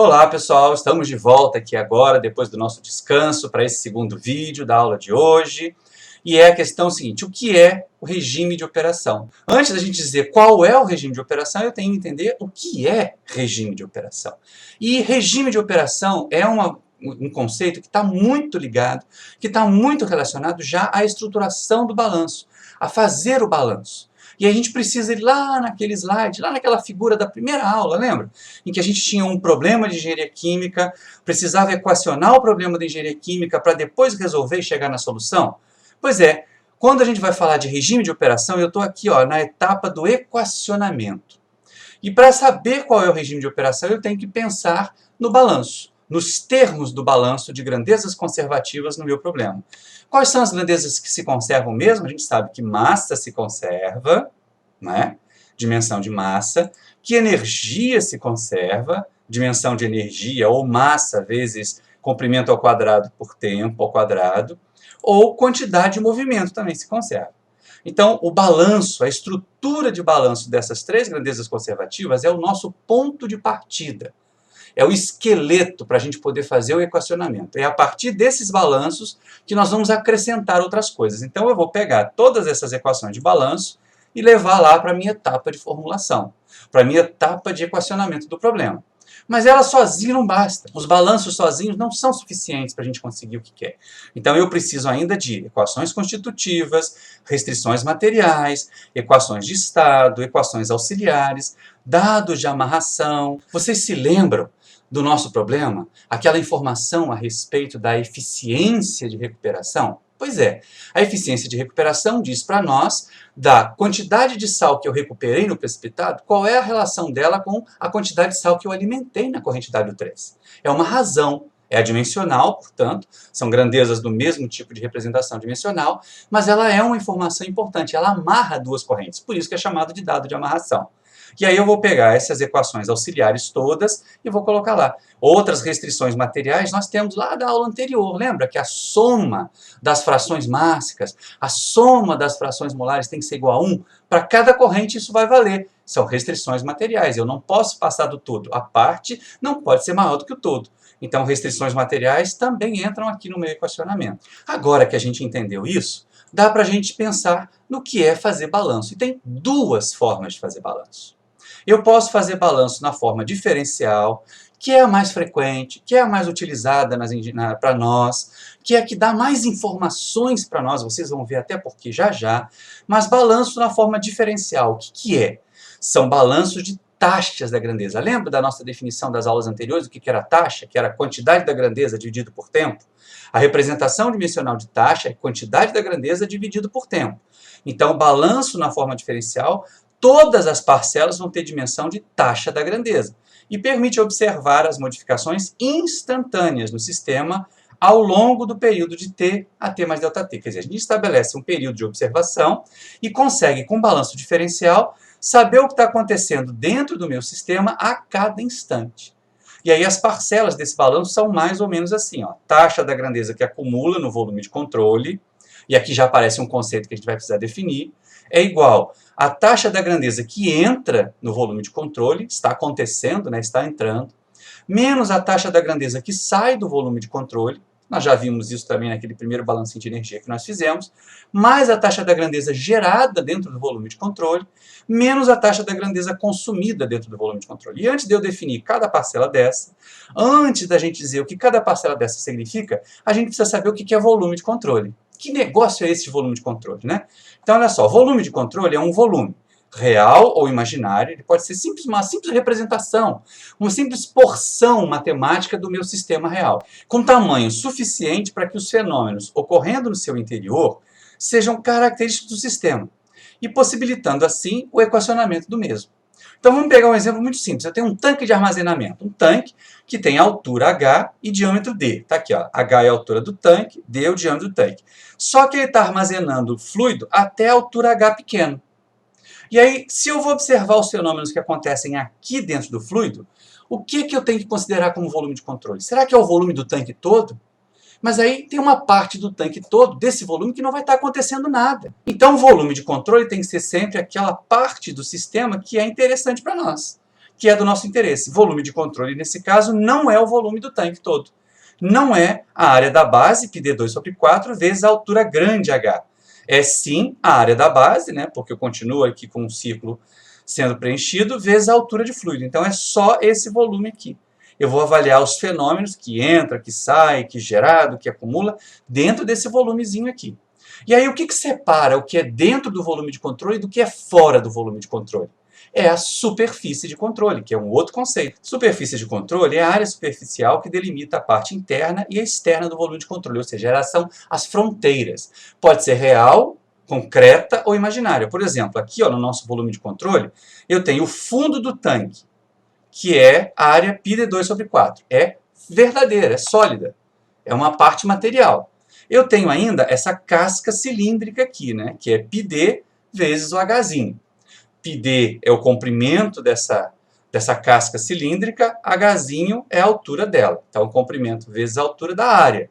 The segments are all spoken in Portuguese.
Olá pessoal, estamos de volta aqui agora, depois do nosso descanso, para esse segundo vídeo da aula de hoje. E é a questão seguinte, o que é o regime de operação? Antes da gente dizer qual é o regime de operação, eu tenho que entender o que é regime de operação. E regime de operação é um conceito que está muito ligado, que está muito relacionado já à estruturação do balanço, a fazer o balanço. E a gente precisa ir lá naquele slide, lá naquela figura da primeira aula, lembra? Em que a gente tinha um problema de engenharia química, precisava equacionar o problema de engenharia química para depois resolver e chegar na solução? Pois é, quando a gente vai falar de regime de operação, eu estou aqui na etapa do equacionamento. E para saber qual é o regime de operação, eu tenho que pensar no balanço, nos termos do balanço de grandezas conservativas no meu problema. Quais são as grandezas que se conservam mesmo? A gente sabe que massa se conserva, né? Dimensão de massa, que energia se conserva, dimensão de energia, ou massa vezes comprimento ao quadrado por tempo ao quadrado, ou quantidade de movimento também se conserva. Então, o balanço, a estrutura de balanço dessas três grandezas conservativas é o nosso ponto de partida. É o esqueleto para a gente poder fazer o equacionamento. É a partir desses balanços que nós vamos acrescentar outras coisas. Então eu vou pegar todas essas equações de balanço e levar lá para a minha etapa de formulação, para a minha etapa de equacionamento do problema. Mas ela sozinha não basta. Os balanços sozinhos não são suficientes para a gente conseguir o que quer. Então eu preciso ainda de equações constitutivas, restrições materiais, equações de estado, equações auxiliares, dados de amarração. Vocês se lembram do nosso problema? Aquela informação a respeito da eficiência de recuperação? Pois é, a eficiência de recuperação diz para nós da quantidade de sal que eu recuperei no precipitado, qual é a relação dela com a quantidade de sal que eu alimentei na corrente W3. É uma razão, é adimensional, portanto, são grandezas do mesmo tipo de representação dimensional, mas ela é uma informação importante, ela amarra duas correntes, por isso que é chamado de dado de amarração. E aí eu vou pegar essas equações auxiliares todas e vou colocar lá. Outras restrições materiais nós temos lá da aula anterior. Lembra que a soma das frações mássicas, a soma das frações molares tem que ser igual a 1? Para cada corrente isso vai valer. São restrições materiais. Eu não posso passar do todo. A parte não pode ser maior do que o todo. Então restrições materiais também entram aqui no meu equacionamento. Agora que a gente entendeu isso, dá para a gente pensar no que é fazer balanço. E tem duas formas de fazer balanço. Eu posso fazer balanço na forma diferencial, que é a mais frequente, que é a mais utilizada para nós, que é a que dá mais informações para nós, vocês vão ver até porque já, mas balanço na forma diferencial, o que é? São balanços de taxas da grandeza. Lembra da nossa definição das aulas anteriores, do que era taxa? Que era a quantidade da grandeza dividido por tempo? A representação dimensional de taxa é quantidade da grandeza dividido por tempo. Então, balanço na forma diferencial, todas as parcelas vão ter dimensão de taxa da grandeza e permite observar as modificações instantâneas no sistema ao longo do período de t a t mais ΔT. Quer dizer, a gente estabelece um período de observação e consegue, com balanço diferencial, saber o que está acontecendo dentro do meu sistema a cada instante. E aí as parcelas desse balanço são mais ou menos assim, taxa da grandeza que acumula no volume de controle, e aqui já aparece um conceito que a gente vai precisar definir, é igual a taxa da grandeza que entra no volume de controle, está acontecendo, está entrando, menos a taxa da grandeza que sai do volume de controle, nós já vimos isso também naquele primeiro balancinho de energia que nós fizemos, mais a taxa da grandeza gerada dentro do volume de controle, menos a taxa da grandeza consumida dentro do volume de controle. E antes de eu definir cada parcela dessa, antes da gente dizer o que cada parcela dessa significa, a gente precisa saber o que é volume de controle. Que negócio é esse de volume de controle, né? Então, olha só, volume de controle é um volume real ou imaginário, ele pode ser uma simples representação, uma simples porção matemática do meu sistema real, com tamanho suficiente para que os fenômenos ocorrendo no seu interior sejam característicos do sistema, e possibilitando assim o equacionamento do mesmo. Então vamos pegar um exemplo muito simples. Eu tenho um tanque de armazenamento, um tanque que tem altura h e diâmetro d. Está aqui, h é a altura do tanque, d é o diâmetro do tanque. Só que ele está armazenando fluido até a altura h pequeno. E aí, se eu vou observar os fenômenos que acontecem aqui dentro do fluido, o que eu tenho que considerar como volume de controle? Será que é o volume do tanque todo? Mas aí tem uma parte do tanque todo, desse volume, que não vai estar acontecendo nada. Então o volume de controle tem que ser sempre aquela parte do sistema que é interessante para nós. que é do nosso interesse. Volume de controle, nesse caso, não é o volume do tanque todo. Não é a área da base, πd2/4, vezes a altura grande H. É sim a área da base, né, porque eu continuo aqui com um círculo sendo preenchido, vezes a altura de fluido. Então é só esse volume aqui. Eu vou avaliar os fenômenos que entra, que sai, que gerado, que acumula, dentro desse volumezinho aqui. E aí o que separa o que é dentro do volume de controle do que é fora do volume de controle? É a superfície de controle, que é um outro conceito. Superfície de controle é a área superficial que delimita a parte interna e externa do volume de controle, ou seja, elas são as fronteiras. Pode ser real, concreta ou imaginária. Por exemplo, aqui ó, no nosso volume de controle, eu tenho o fundo do tanque, que é a área πd2/4. É verdadeira, é sólida, é uma parte material. Eu tenho ainda essa casca cilíndrica aqui, né, que é πd vezes o Hzinho. πd é o comprimento dessa casca cilíndrica, Hzinho é a altura dela. Então, o comprimento vezes a altura da área.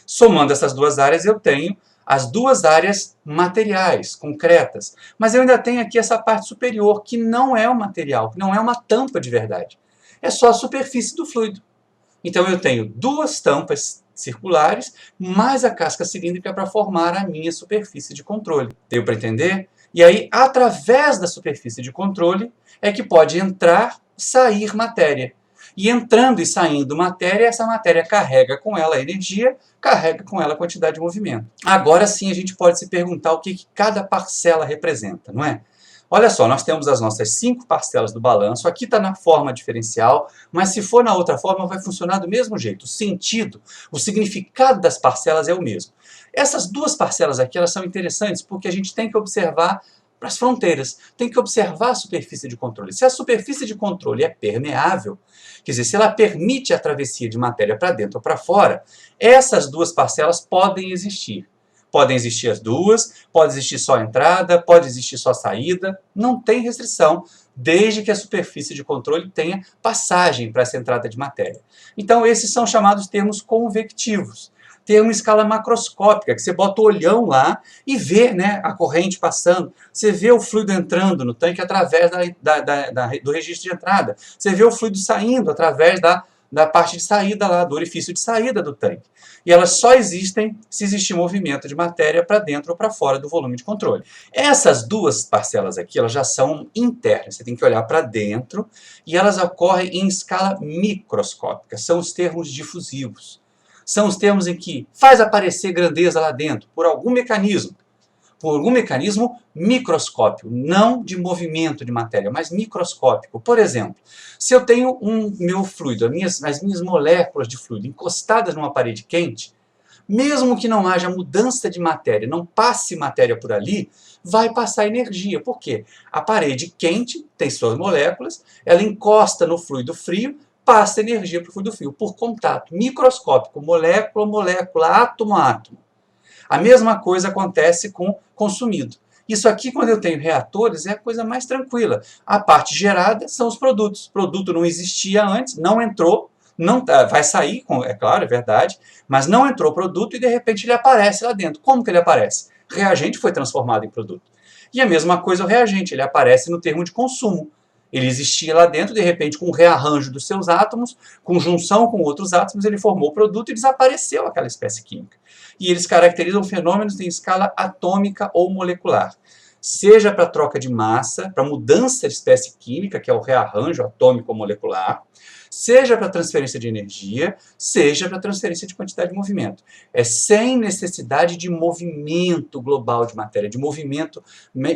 Somando essas duas áreas, eu tenho as duas áreas materiais, concretas. Mas eu ainda tenho aqui essa parte superior, que não é um material, que não é uma tampa de verdade. É só a superfície do fluido. Então, eu tenho duas tampas circulares, mais a casca cilíndrica para formar a minha superfície de controle. Deu para entender? E aí, através da superfície de controle, é que pode entrar, sair matéria. E entrando e saindo matéria, essa matéria carrega com ela a energia, carrega com ela a quantidade de movimento. Agora sim a gente pode se perguntar o que cada parcela representa, não é? Olha só, nós temos as nossas 5 parcelas do balanço, aqui está na forma diferencial, mas se for na outra forma vai funcionar do mesmo jeito. O sentido, o significado das parcelas é o mesmo. Essas duas parcelas aqui, elas são interessantes porque a gente tem que observar para as fronteiras, tem que observar a superfície de controle. Se a superfície de controle é permeável, quer dizer, se ela permite a travessia de matéria para dentro ou para fora, essas duas parcelas podem existir. Podem existir as duas, pode existir só a entrada, pode existir só a saída, não tem restrição, desde que a superfície de controle tenha passagem para essa entrada de matéria. Então, esses são chamados termos convectivos. Tem uma escala macroscópica, que você bota o olhão lá e vê, né, a corrente passando. Você vê o fluido entrando no tanque através do registro de entrada. Você vê o fluido saindo através da parte de saída lá, do orifício de saída do tanque. E elas só existem se existir movimento de matéria para dentro ou para fora do volume de controle. Essas duas parcelas aqui, elas já são internas. Você tem que olhar para dentro e elas ocorrem em escala microscópica. São os termos difusivos. São os termos em que faz aparecer grandeza lá dentro, por algum mecanismo microscópico, não de movimento de matéria, mas microscópico. Por exemplo, se eu tenho meu fluido, as minhas moléculas de fluido encostadas numa parede quente, mesmo que não haja mudança de matéria, não passe matéria por ali, vai passar energia. Por quê? A parede quente tem suas moléculas, ela encosta no fluido frio, passa energia para o fluido frio, por contato microscópico, molécula a molécula, átomo a átomo. A mesma coisa acontece com consumido. Isso aqui, quando eu tenho reatores, é a coisa mais tranquila. A parte gerada são os produtos. O produto não existia antes, não entrou, vai sair, é claro, é verdade, mas não entrou o produto e, de repente, ele aparece lá dentro. Como que ele aparece? Reagente foi transformado em produto. E a mesma coisa o reagente, ele aparece no termo de consumo. Ele existia lá dentro, de repente, com um rearranjo dos seus átomos, com junção com outros átomos, ele formou o produto e desapareceu aquela espécie química. E eles caracterizam fenômenos em escala atômica ou molecular. Seja para troca de massa, para mudança de espécie química, que é o rearranjo atômico ou molecular, seja para transferência de energia, seja para transferência de quantidade de movimento. É sem necessidade de movimento global de matéria, de movimento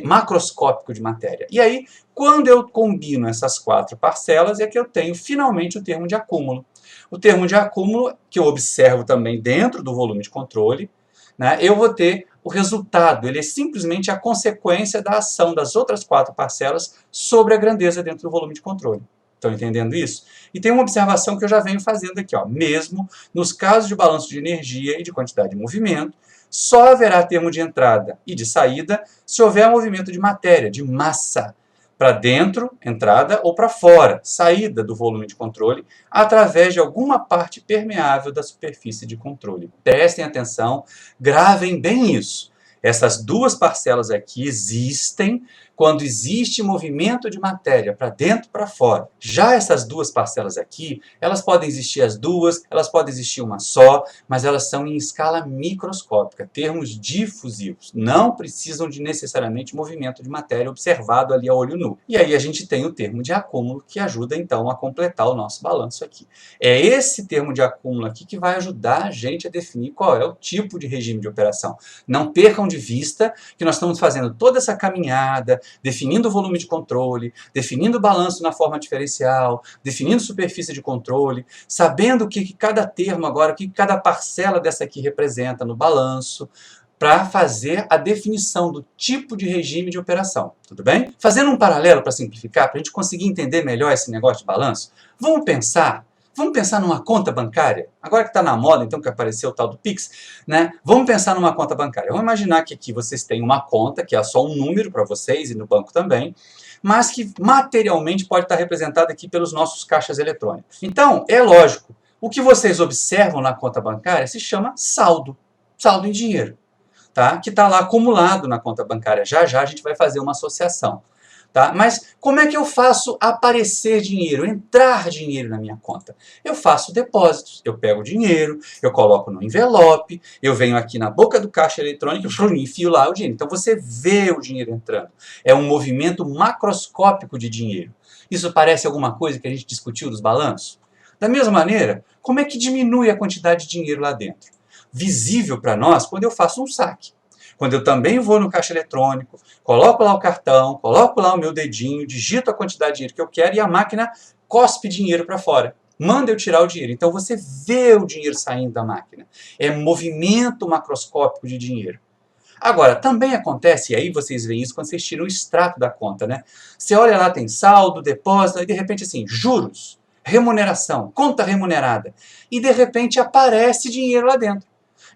macroscópico de matéria. E aí, quando eu combino essas 4 parcelas, é que eu tenho finalmente o termo de acúmulo. O termo de acúmulo, que eu observo também dentro do volume de controle, né, eu vou ter o resultado, ele é simplesmente a consequência da ação das outras 4 parcelas sobre a grandeza dentro do volume de controle. Estão entendendo isso? E tem uma observação que eu já venho fazendo aqui, ó. Mesmo nos casos de balanço de energia e de quantidade de movimento, só haverá termo de entrada e de saída se houver movimento de matéria, de massa, para dentro, entrada, ou para fora, saída do volume de controle, através de alguma parte permeável da superfície de controle. Prestem atenção, gravem bem isso. Essas duas parcelas aqui existem quando existe movimento de matéria para dentro e para fora. Já essas duas parcelas aqui, elas podem existir as duas, elas podem existir uma só, mas elas são em escala microscópica, termos difusivos. Não precisam de necessariamente movimento de matéria observado ali a olho nu. E aí a gente tem o termo de acúmulo, que ajuda então a completar o nosso balanço aqui. É esse termo de acúmulo aqui que vai ajudar a gente a definir qual é o tipo de regime de operação. Não percam de vista que nós estamos fazendo toda essa caminhada, definindo o volume de controle, definindo o balanço na forma diferencial, definindo superfície de controle, sabendo o que cada termo agora, o que cada parcela dessa aqui representa no balanço, para fazer a definição do tipo de regime de operação, tudo bem? Fazendo um paralelo para simplificar, para a gente conseguir entender melhor esse negócio de balanço, vamos pensar numa conta bancária? Agora que está na moda, então, que apareceu o tal do Pix, né? Vamos pensar numa conta bancária. Vamos imaginar que aqui vocês têm uma conta, que é só um número para vocês e no banco também, mas que materialmente pode estar representada aqui pelos nossos caixas eletrônicos. Então, é lógico, o que vocês observam na conta bancária se chama saldo, saldo em dinheiro, tá? Que está lá acumulado na conta bancária. Já já a gente vai fazer uma associação. Tá? Mas como é que eu faço aparecer dinheiro, entrar dinheiro na minha conta? Eu faço depósitos, eu pego o dinheiro, eu coloco no envelope, eu venho aqui na boca do caixa eletrônico e enfio lá o dinheiro. Então você vê o dinheiro entrando. É um movimento macroscópico de dinheiro. Isso parece alguma coisa que a gente discutiu dos balanços? Da mesma maneira, como é que diminui a quantidade de dinheiro lá dentro? Visível para nós quando eu faço um saque. Quando eu também vou no caixa eletrônico, coloco lá o cartão, coloco lá o meu dedinho, digito a quantidade de dinheiro que eu quero e a máquina cospe dinheiro para fora. Manda eu tirar o dinheiro. Então você vê o dinheiro saindo da máquina. É movimento macroscópico de dinheiro. Agora, também acontece, e aí vocês veem isso quando vocês tiram o extrato da conta, né? Você olha lá, tem saldo, depósito, e de repente assim, juros, remuneração, conta remunerada. E de repente aparece dinheiro lá dentro.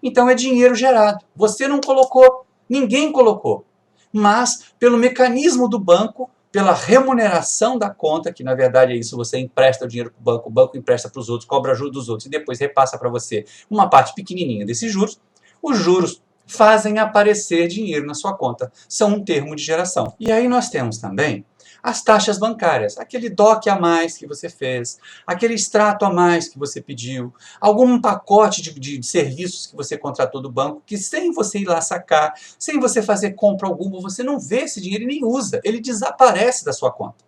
Então é dinheiro gerado. Você não colocou, ninguém colocou. Mas, pelo mecanismo do banco, pela remuneração da conta, que na verdade é isso, você empresta o dinheiro para o banco empresta para os outros, cobra juros dos outros e depois repassa para você uma parte pequenininha desses juros, os juros fazem aparecer dinheiro na sua conta. São um termo de geração. E aí nós temos também as taxas bancárias, aquele DOC a mais que você fez, aquele extrato a mais que você pediu, algum pacote de serviços que você contratou do banco, que sem você ir lá sacar, sem você fazer compra alguma, você não vê esse dinheiro e nem usa, ele desaparece da sua conta.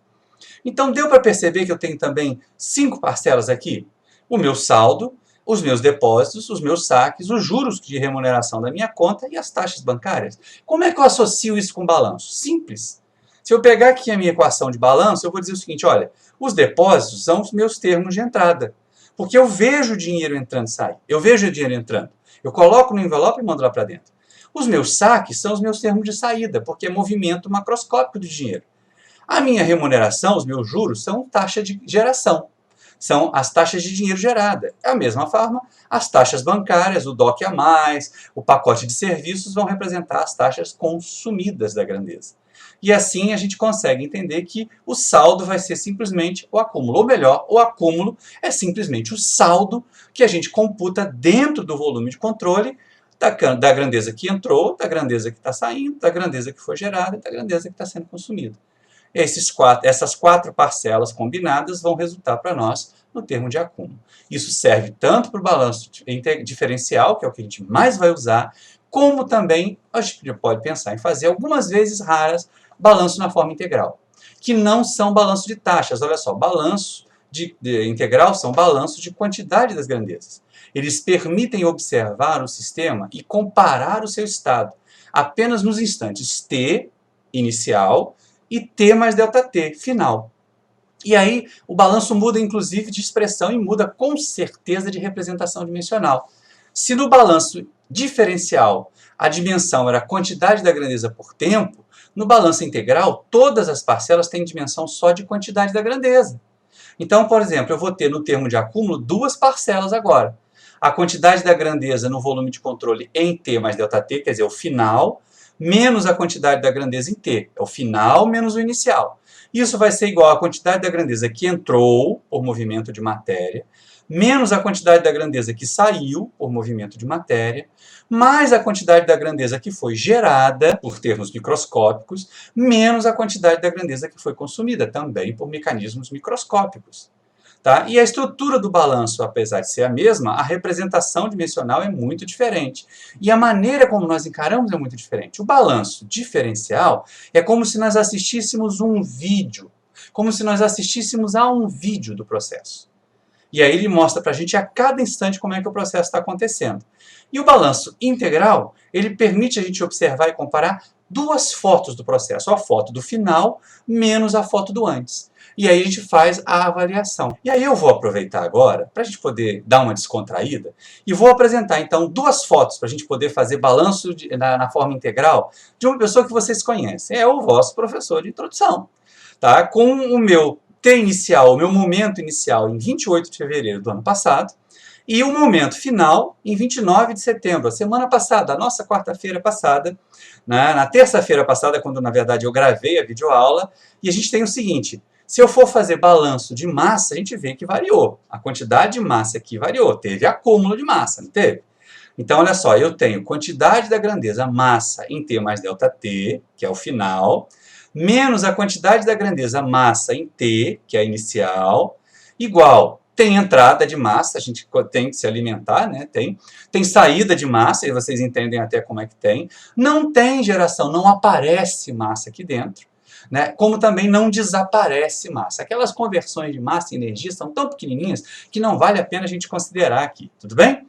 Então deu para perceber que eu tenho também 5 parcelas aqui? O meu saldo, os meus depósitos, os meus saques, os juros de remuneração da minha conta e as taxas bancárias. Como é que eu associo isso com balanço? Simples. Se eu pegar aqui a minha equação de balanço, eu vou dizer o seguinte, olha, os depósitos são os meus termos de entrada. Porque eu vejo o dinheiro entrando e saindo. Eu vejo o dinheiro entrando. Eu coloco no envelope e mando lá para dentro. Os meus saques são os meus termos de saída, porque é movimento macroscópico de dinheiro. A minha remuneração, os meus juros, são taxa de geração. São as taxas de dinheiro gerada. Da mesma forma, as taxas bancárias, o DOC a mais, o pacote de serviços vão representar as taxas consumidas da grandeza. E assim a gente consegue entender que o saldo vai ser simplesmente o acúmulo. Ou melhor, o acúmulo é simplesmente o saldo que a gente computa dentro do volume de controle da grandeza que entrou, da grandeza que está saindo, da grandeza que foi gerada e da grandeza que está sendo consumida. Essas 4 parcelas combinadas vão resultar para nós no termo de acúmulo. Isso serve tanto para o balanço diferencial, que é o que a gente mais vai usar, como também a gente pode pensar em fazer, algumas vezes raras, balanço na forma integral, que não são balanço de taxas. Olha só, balanço de integral são balanços de quantidade das grandezas. Eles permitem observar o sistema e comparar o seu estado apenas nos instantes t, inicial, e t mais ΔT, final. E aí o balanço muda inclusive de expressão e muda com certeza de representação dimensional. Se no balanço diferencial a dimensão era a quantidade da grandeza por tempo, no balanço integral todas as parcelas têm dimensão só de quantidade da grandeza. Então, por exemplo, eu vou ter no termo de acúmulo 2 parcelas agora. A quantidade da grandeza no volume de controle em t mais ΔT, quer dizer, o final, menos a quantidade da grandeza em t, é o final menos o inicial. Isso vai ser igual à quantidade da grandeza que entrou por movimento de matéria, menos a quantidade da grandeza que saiu por movimento de matéria, mais a quantidade da grandeza que foi gerada por termos microscópicos, menos a quantidade da grandeza que foi consumida, também por mecanismos microscópicos. Tá? E a estrutura do balanço, apesar de ser a mesma, a representação dimensional é muito diferente. E a maneira como nós encaramos é muito diferente. O balanço diferencial é como se nós assistíssemos um vídeo, como se nós assistíssemos a um vídeo do processo. E aí ele mostra para a gente a cada instante como é que o processo está acontecendo. E o balanço integral, ele permite a gente observar e comparar duas fotos do processo, a foto do final menos a foto do antes. E aí a gente faz a avaliação. E aí eu vou aproveitar agora, para a gente poder dar uma descontraída, e vou apresentar então duas fotos para a gente poder fazer balanço na forma integral de uma pessoa que vocês conhecem. É o vosso professor de introdução. Tá? Com o meu T inicial, o meu momento inicial em 28 de fevereiro do ano passado, e o momento final em 29 de setembro, a semana passada, a nossa quarta-feira passada, na terça-feira passada, quando na verdade eu gravei a videoaula, e a gente tem o seguinte: se eu for fazer balanço de massa, a gente vê que variou. A quantidade de massa aqui variou, teve acúmulo de massa, não teve? Então, olha só, eu tenho quantidade da grandeza massa em T mais ΔT, que é o final, menos a quantidade da grandeza massa em T, que é a inicial, igual, tem entrada de massa, a gente tem que se alimentar, né? Tem saída de massa, e vocês entendem até como é que tem. Não tem geração, não aparece massa aqui dentro. Né? Como também não desaparece massa. Aquelas conversões de massa em energia são tão pequenininhas que não vale a pena a gente considerar aqui, tudo bem?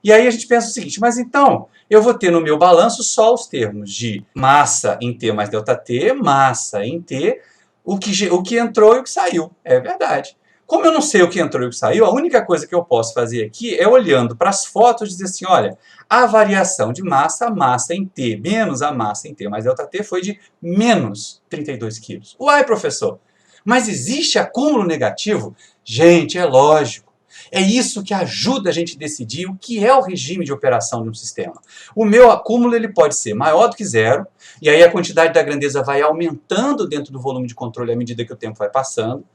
E aí a gente pensa o seguinte: mas então eu vou ter no meu balanço só os termos de massa em T mais ΔT, massa em T, o que entrou e o que saiu. É verdade. Como eu não sei o que entrou e o que saiu, a única coisa que eu posso fazer aqui é, olhando para as fotos, dizer assim: olha, a variação de massa, a massa em T menos a massa em T mais ΔT foi de menos 32 quilos. Uai, professor, mas existe acúmulo negativo? Gente, é lógico. É isso que ajuda a gente a decidir o que é o regime de operação de um sistema. O meu acúmulo ele pode ser maior do que zero, e aí a quantidade da grandeza vai aumentando dentro do volume de controle à medida que o tempo vai passando.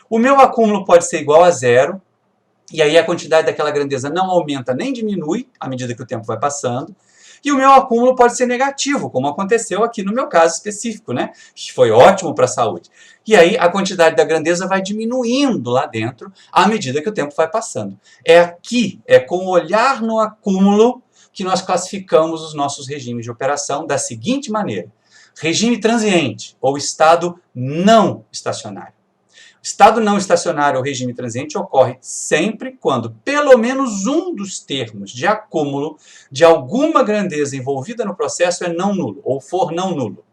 O meu acúmulo pode ser igual a zero, e aí a quantidade daquela grandeza não aumenta nem diminui à medida que o tempo vai passando. E o meu acúmulo pode ser negativo, como aconteceu aqui no meu caso específico, né? Que foi ótimo para a saúde. E aí a quantidade da grandeza vai diminuindo lá dentro à medida que o tempo vai passando. É aqui, é com o olhar no acúmulo, que nós classificamos os nossos regimes de operação da seguinte maneira: regime transiente, ou estado não estacionário. Estado não estacionário ou regime transiente ocorre sempre quando pelo menos um dos termos de acúmulo de alguma grandeza envolvida no processo é não nulo, ou for não nulo.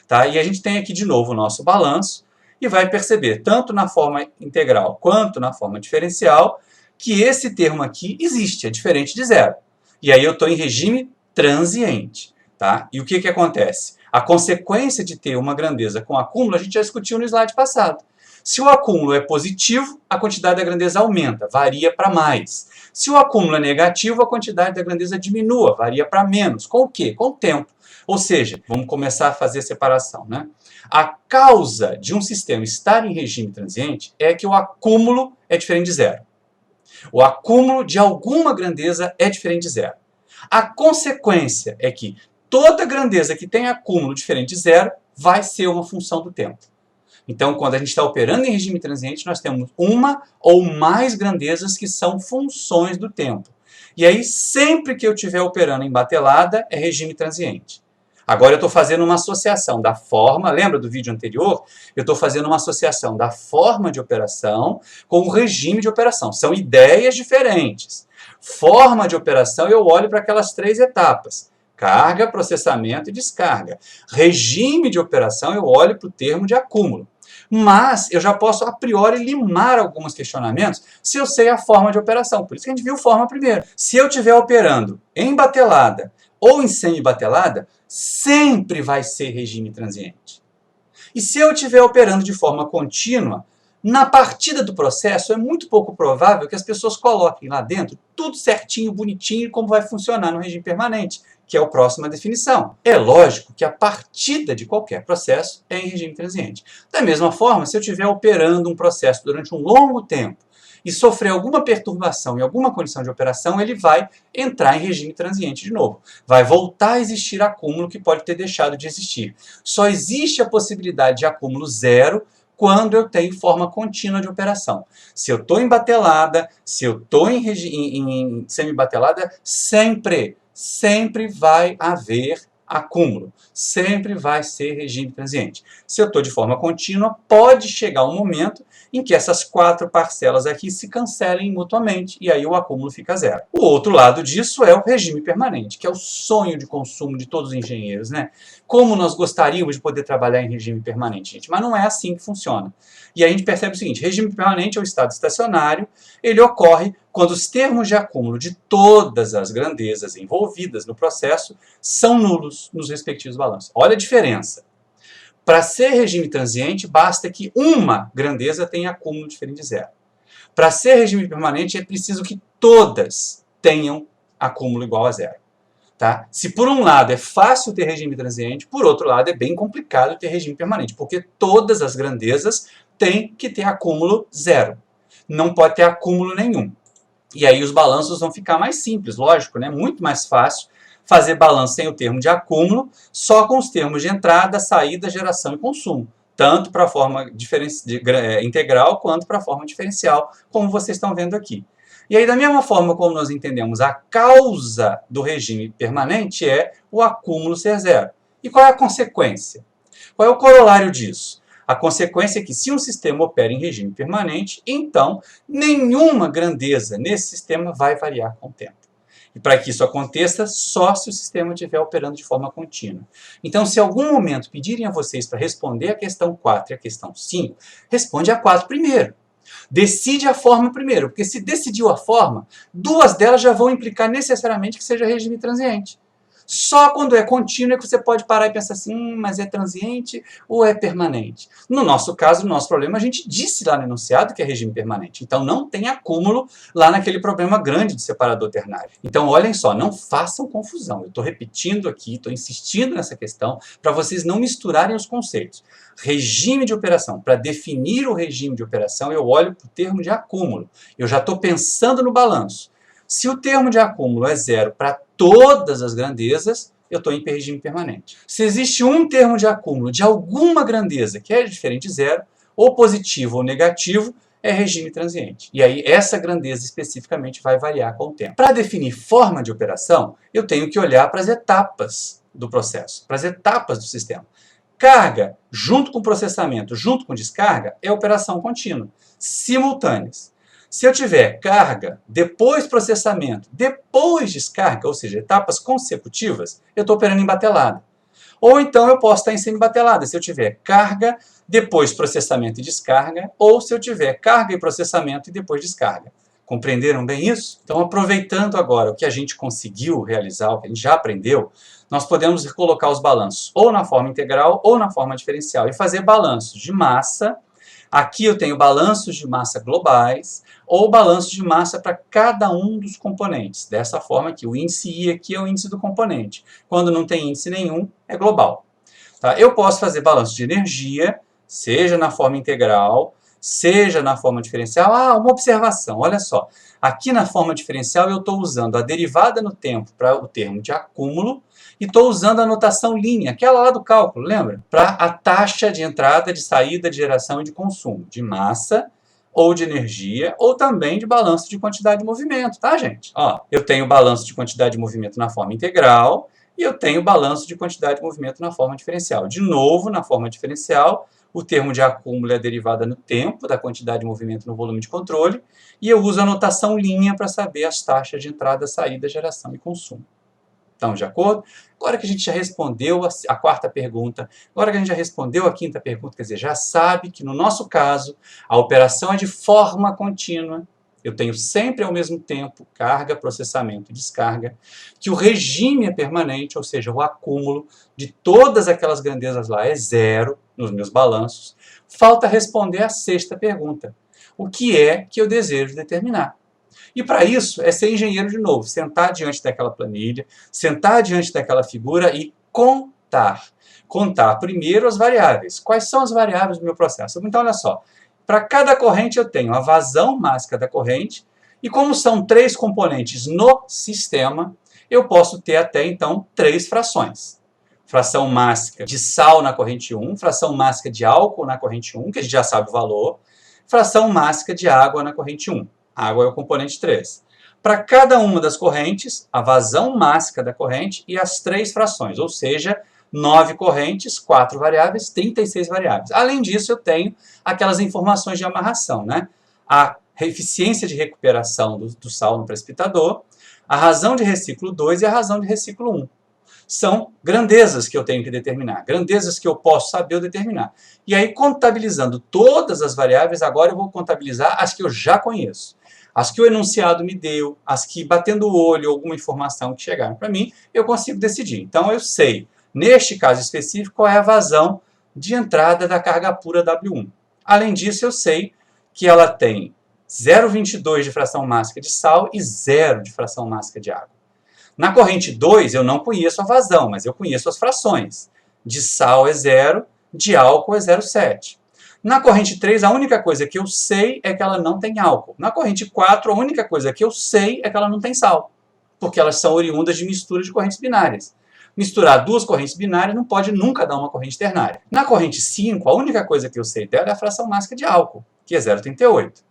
Tá? E a gente tem aqui de novo o nosso balanço e vai perceber, tanto na forma integral quanto na forma diferencial, que esse termo aqui existe, é diferente de zero. E aí eu estou em regime transiente. Tá? E o que acontece? A consequência de ter uma grandeza com acúmulo a gente já discutiu no slide passado. Se o acúmulo é positivo, a quantidade da grandeza aumenta, varia para mais. Se o acúmulo é negativo, a quantidade da grandeza diminua, varia para menos. Com o quê? Com o tempo. Ou seja, vamos começar a fazer a separação, né? A causa de um sistema estar em regime transiente é que o acúmulo é diferente de zero. O acúmulo de alguma grandeza é diferente de zero. A consequência é que toda grandeza que tem acúmulo diferente de zero vai ser uma função do tempo. Então, quando a gente está operando em regime transiente, nós temos uma ou mais grandezas que são funções do tempo. E aí, sempre que eu estiver operando em batelada, é regime transiente. Agora eu estou fazendo uma associação da forma, lembra do vídeo anterior? Eu estou fazendo uma associação da forma de operação com o regime de operação. São ideias diferentes. Forma de operação, eu olho para aquelas três etapas: carga, processamento e descarga. Regime de operação, eu olho para o termo de acúmulo. Mas eu já posso, a priori, limar alguns questionamentos se eu sei a forma de operação. Por isso que a gente viu forma primeiro. Se eu estiver operando em batelada ou em semi-batelada, sempre vai ser regime transiente. E se eu estiver operando de forma contínua, na partida do processo é muito pouco provável que as pessoas coloquem lá dentro tudo certinho, bonitinho, como vai funcionar no regime permanente, que é a próxima definição. É lógico que a partida de qualquer processo é em regime transiente. Da mesma forma, se eu estiver operando um processo durante um longo tempo e sofrer alguma perturbação em alguma condição de operação, ele vai entrar em regime transiente de novo. Vai voltar a existir acúmulo que pode ter deixado de existir. Só existe a possibilidade de acúmulo zero quando eu tenho forma contínua de operação. Se eu estou em batelada, se eu estou em semibatelada, sempre vai haver acúmulo. Sempre vai ser regime transiente. Se eu estou de forma contínua, pode chegar um momento em que essas 4 parcelas aqui se cancelem mutuamente e aí o acúmulo fica zero. O outro lado disso é o regime permanente, que é o sonho de consumo de todos os engenheiros, né? Como nós gostaríamos de poder trabalhar em regime permanente, gente, mas não é assim que funciona. E aí a gente percebe o seguinte, regime permanente é o estado estacionário, ele ocorre quando os termos de acúmulo de todas as grandezas envolvidas no processo são nulos nos respectivos balanços. Olha a diferença. Para ser regime transiente, basta que uma grandeza tenha acúmulo diferente de zero. Para ser regime permanente, é preciso que todas tenham acúmulo igual a zero. Tá? Se por um lado é fácil ter regime transiente, por outro lado é bem complicado ter regime permanente, porque todas as grandezas têm que ter acúmulo zero. Não pode ter acúmulo nenhum. E aí os balanços vão ficar mais simples, lógico, né? Muito mais fácil fazer balanço sem o termo de acúmulo, só com os termos de entrada, saída, geração e consumo. Tanto para a forma integral quanto para a forma diferencial, como vocês estão vendo aqui. E aí, da mesma forma como nós entendemos a causa do regime permanente é o acúmulo ser zero. E qual é a consequência? Qual é o corolário disso? A consequência é que se um sistema opera em regime permanente, então nenhuma grandeza nesse sistema vai variar com o tempo. E para que isso aconteça, só se o sistema estiver operando de forma contínua. Então, se em algum momento pedirem a vocês para responder a questão 4 e a questão 5, responde a 4 primeiro. Decide a forma primeiro, porque se decidiu a forma, 2 delas já vão implicar necessariamente que seja regime transiente. Só quando é contínuo é que você pode parar e pensar assim, mas é transiente ou é permanente? No nosso caso, no nosso problema, a gente disse lá no enunciado que é regime permanente. Então não tem acúmulo lá naquele problema grande de separador ternário. Então olhem só, não façam confusão. Eu estou repetindo aqui, estou insistindo nessa questão para vocês não misturarem os conceitos. Regime de operação. Para definir o regime de operação, eu olho para o termo de acúmulo. Eu já estou pensando no balanço. Se o termo de acúmulo é zero para todas as grandezas, eu estou em regime permanente. Se existe um termo de acúmulo de alguma grandeza que é diferente de zero, ou positivo ou negativo, é regime transiente. E aí essa grandeza especificamente vai variar com o tempo. Para definir forma de operação, eu tenho que olhar para as etapas do processo, para as etapas do sistema. Carga, junto com processamento, junto com descarga, é operação contínua, simultâneas. Se eu tiver carga, depois processamento, depois descarga, ou seja, etapas consecutivas, eu estou operando em batelada. Ou então eu posso estar em semibatelada, se eu tiver carga, depois processamento e descarga, ou se eu tiver carga e processamento e depois descarga. Compreenderam bem isso? Então, aproveitando agora o que a gente conseguiu realizar, o que a gente já aprendeu, nós podemos colocar os balanços ou na forma integral ou na forma diferencial e fazer balanços de massa. Aqui eu tenho balanços de massa globais ou balanços de massa para cada um dos componentes. Dessa forma aqui, o índice I aqui é o índice do componente. Quando não tem índice nenhum, é global. Tá? Eu posso fazer balanço de energia, seja na forma integral, seja na forma diferencial. Ah, uma observação, olha só. Aqui na forma diferencial eu estou usando a derivada no tempo para o termo de acúmulo e estou usando a notação linha, aquela lá do cálculo, lembra? Para a taxa de entrada, de saída, de geração e de consumo, de massa ou de energia, ou também de balanço de quantidade de movimento, tá, gente? Ó, eu tenho balanço de quantidade de movimento na forma integral e eu tenho balanço de quantidade de movimento na forma diferencial. De novo, na forma diferencial, o termo de acúmulo é a derivada no tempo da quantidade de movimento no volume de controle e eu uso a notação linha para saber as taxas de entrada, saída, geração e consumo. Estamos de acordo? Agora que a gente já respondeu a 4ª pergunta, agora que a gente já respondeu a 5ª pergunta, quer dizer, já sabe que no nosso caso a operação é de forma contínua, eu tenho sempre ao mesmo tempo carga, processamento e descarga, que o regime é permanente, ou seja, o acúmulo de todas aquelas grandezas lá é zero nos meus balanços. Falta responder a 6ª pergunta. O que é que eu desejo determinar? E para isso é ser engenheiro de novo, sentar diante daquela planilha, sentar diante daquela figura e contar. Contar primeiro as variáveis. Quais são as variáveis do meu processo? Então, olha só, Para cada corrente eu tenho a vazão mássica da corrente, e como são 3 componentes no sistema, eu posso ter até então 3 frações. Fração mássica de sal na corrente 1, fração mássica de álcool na corrente 1, que a gente já sabe o valor, fração mássica de água na corrente 1. Água é o componente 3. Para cada uma das correntes, a vazão mássica da corrente e as 3 frações, ou seja, 9 correntes, 4 variáveis, 36 variáveis. Além disso, eu tenho aquelas informações de amarração, né? A eficiência de recuperação do sal no precipitador, a razão de reciclo 2 e a razão de reciclo 1. São grandezas que eu tenho que determinar, grandezas que eu posso saber determinar. E aí, contabilizando todas as variáveis, agora eu vou contabilizar as que eu já conheço. As que o enunciado me deu, as que, batendo o olho, alguma informação que chegaram para mim, eu consigo decidir. Então, eu sei, neste caso específico, qual é a vazão de entrada da carga pura W1. Além disso, eu sei que ela tem 0,22 de fração mássica de sal e 0 de fração mássica de água. Na corrente 2, eu não conheço a vazão, mas eu conheço as frações. De sal é 0, de álcool é 0,7. Na corrente 3, a única coisa que eu sei é que ela não tem álcool. Na corrente 4, a única coisa que eu sei é que ela não tem sal, porque elas são oriundas de mistura de correntes binárias. Misturar 2 correntes binárias não pode nunca dar uma corrente ternária. Na corrente 5, a única coisa que eu sei dela é a fração mássica de álcool, que é 0,38.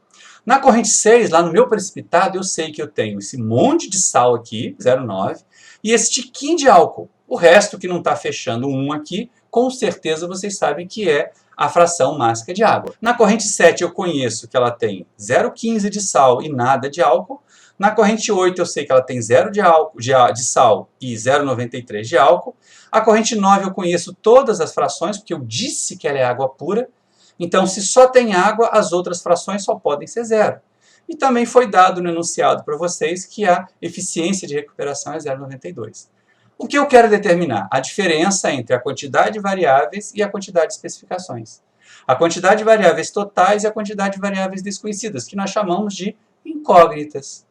Na corrente 6, lá no meu precipitado, eu sei que eu tenho esse monte de sal aqui, 0,9, e esse tiquinho de álcool. O resto que não está fechando 1 aqui, com certeza vocês sabem que é a fração mássica de água. Na corrente 7 eu conheço que ela tem 0,15 de sal e nada de álcool. Na corrente 8 eu sei que ela tem 0 de sal e 0,93 de álcool. A corrente 9 eu conheço todas as frações, porque eu disse que ela é água pura. Então, se só tem água, as outras frações só podem ser 0. E também foi dado no enunciado para vocês que a eficiência de recuperação é 0,92. O que eu quero determinar? A diferença entre a quantidade de variáveis e a quantidade de especificações. A quantidade de variáveis totais e a quantidade de variáveis desconhecidas, que nós chamamos de incógnitas.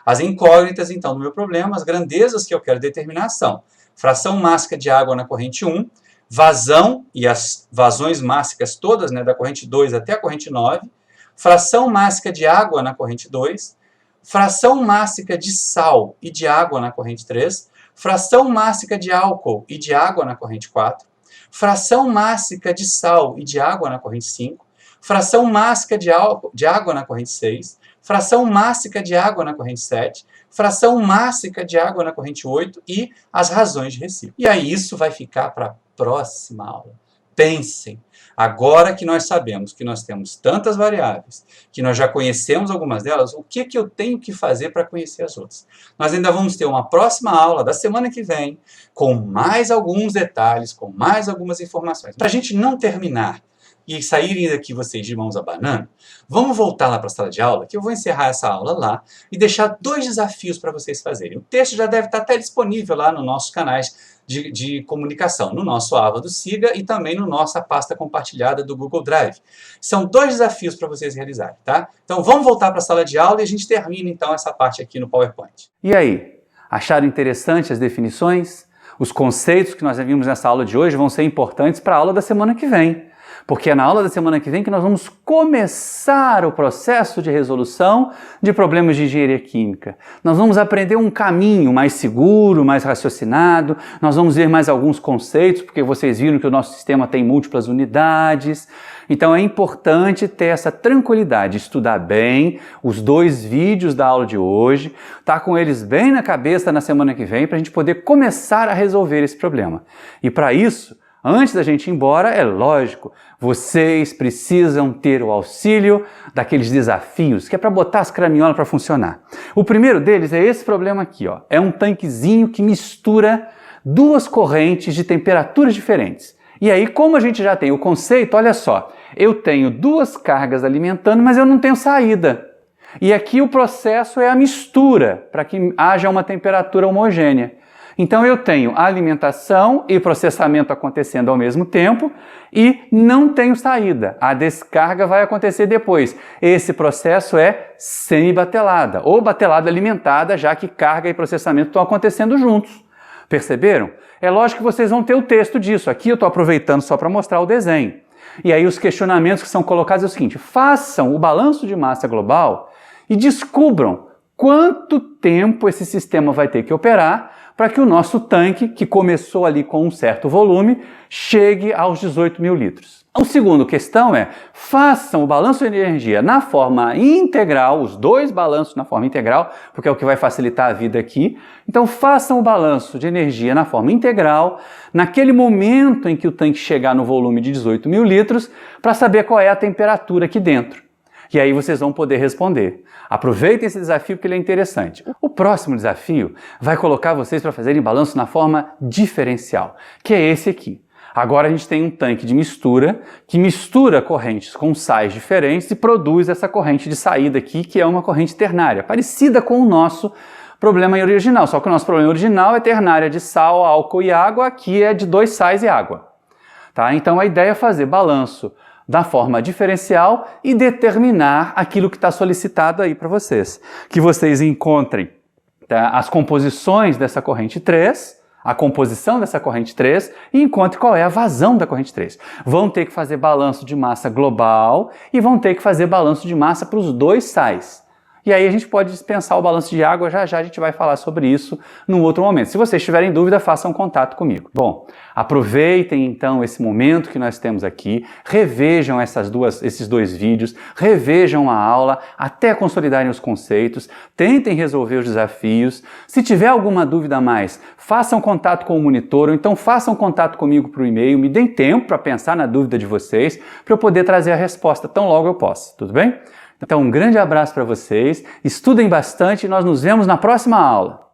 As incógnitas, então, no meu problema, as grandezas que eu quero determinar são fração mássica de água na corrente 1, vazão e as vazões mássicas todas, né, da corrente 2 até a corrente 9, fração mássica de água na corrente 2, fração mássica de sal e de água na corrente 3, fração mássica de álcool e de água na corrente 4, fração mássica de sal e de água na corrente 5, fração mássica de água na corrente 6, fração mássica de água na corrente 7, fração mássica de água na corrente 8 e as razões de reciclo. E aí isso vai ficar para a próxima aula. Pensem, agora que nós sabemos que nós temos tantas variáveis, que nós já conhecemos algumas delas, o que eu tenho que fazer para conhecer as outras? Nós ainda vamos ter uma próxima aula da semana que vem, com mais alguns detalhes, com mais algumas informações. Para a gente não terminar e saírem daqui vocês de mãos abanando, vamos voltar lá para a sala de aula, que eu vou encerrar essa aula lá e deixar 2 desafios para vocês fazerem. O texto já deve estar até disponível lá nos nossos canais de comunicação, no nosso Ava do Siga e também no nossa pasta compartilhada do Google Drive. São 2 desafios para vocês realizarem, tá? Então vamos voltar para a sala de aula e a gente termina então essa parte aqui no PowerPoint. E aí, acharam interessante as definições? Os conceitos que nós vimos nessa aula de hoje vão ser importantes para a aula da semana que vem. Porque é na aula da semana que vem que nós vamos começar o processo de resolução de problemas de engenharia química. Nós vamos aprender um caminho mais seguro, mais raciocinado, nós vamos ver mais alguns conceitos, porque vocês viram que o nosso sistema tem múltiplas unidades. Então é importante ter essa tranquilidade, estudar bem os 2 vídeos da aula de hoje, estar com eles bem na cabeça na semana que vem para a gente poder começar a resolver esse problema. E para isso, antes da gente ir embora, é lógico, vocês precisam ter o auxílio daqueles desafios, que é para botar as craminholas para funcionar. O primeiro deles é esse problema aqui, ó. É um tanquezinho que mistura 2 correntes de temperaturas diferentes. E aí, como a gente já tem o conceito, olha só, eu tenho 2 cargas alimentando, mas eu não tenho saída. E aqui o processo é a mistura, para que haja uma temperatura homogênea. Então eu tenho a alimentação e processamento acontecendo ao mesmo tempo e não tenho saída. A descarga vai acontecer depois. Esse processo é semibatelada ou batelada alimentada, já que carga e processamento estão acontecendo juntos. Perceberam? É lógico que vocês vão ter o texto disso. Aqui eu estou aproveitando só para mostrar o desenho. E aí os questionamentos que são colocados é o seguinte: façam o balanço de massa global e descubram quanto tempo esse sistema vai ter que operar para que o nosso tanque, que começou ali com um certo volume, chegue aos 18 mil litros. A segunda questão é: façam o balanço de energia na forma integral, os dois balanços na forma integral, porque é o que vai facilitar a vida aqui. Então façam o balanço de energia na forma integral, naquele momento em que o tanque chegar no volume de 18 mil litros, para saber qual é a temperatura aqui dentro. E aí vocês vão poder responder. Aproveitem esse desafio porque ele é interessante. O próximo desafio vai colocar vocês para fazerem balanço na forma diferencial, que é esse aqui. Agora a gente tem um tanque de mistura que mistura correntes com sais diferentes e produz essa corrente de saída aqui, que é uma corrente ternária, parecida com o nosso problema original. Só que o nosso problema original é ternária de sal, álcool e água, aqui é de 2 sais e água. Tá? Então a ideia é fazer balanço da forma diferencial e determinar aquilo que está solicitado aí para vocês. Que vocês encontrem, tá, as composições dessa corrente 3, a composição dessa corrente 3 e encontre qual é a vazão da corrente 3. Vão ter que fazer balanço de massa global e vão ter que fazer balanço de massa para os 2 sais. E aí a gente pode dispensar o balanço de água, já já a gente vai falar sobre isso num outro momento. Se vocês tiverem dúvida, façam contato comigo. Bom, aproveitem então esse momento que nós temos aqui, revejam esses dois vídeos, revejam a aula até consolidarem os conceitos, tentem resolver os desafios. Se tiver alguma dúvida a mais, façam contato com o monitor ou então façam contato comigo por e-mail, me deem tempo para pensar na dúvida de vocês, para eu poder trazer a resposta tão logo eu possa, tudo bem? Então, um grande abraço para vocês, estudem bastante e nós nos vemos na próxima aula.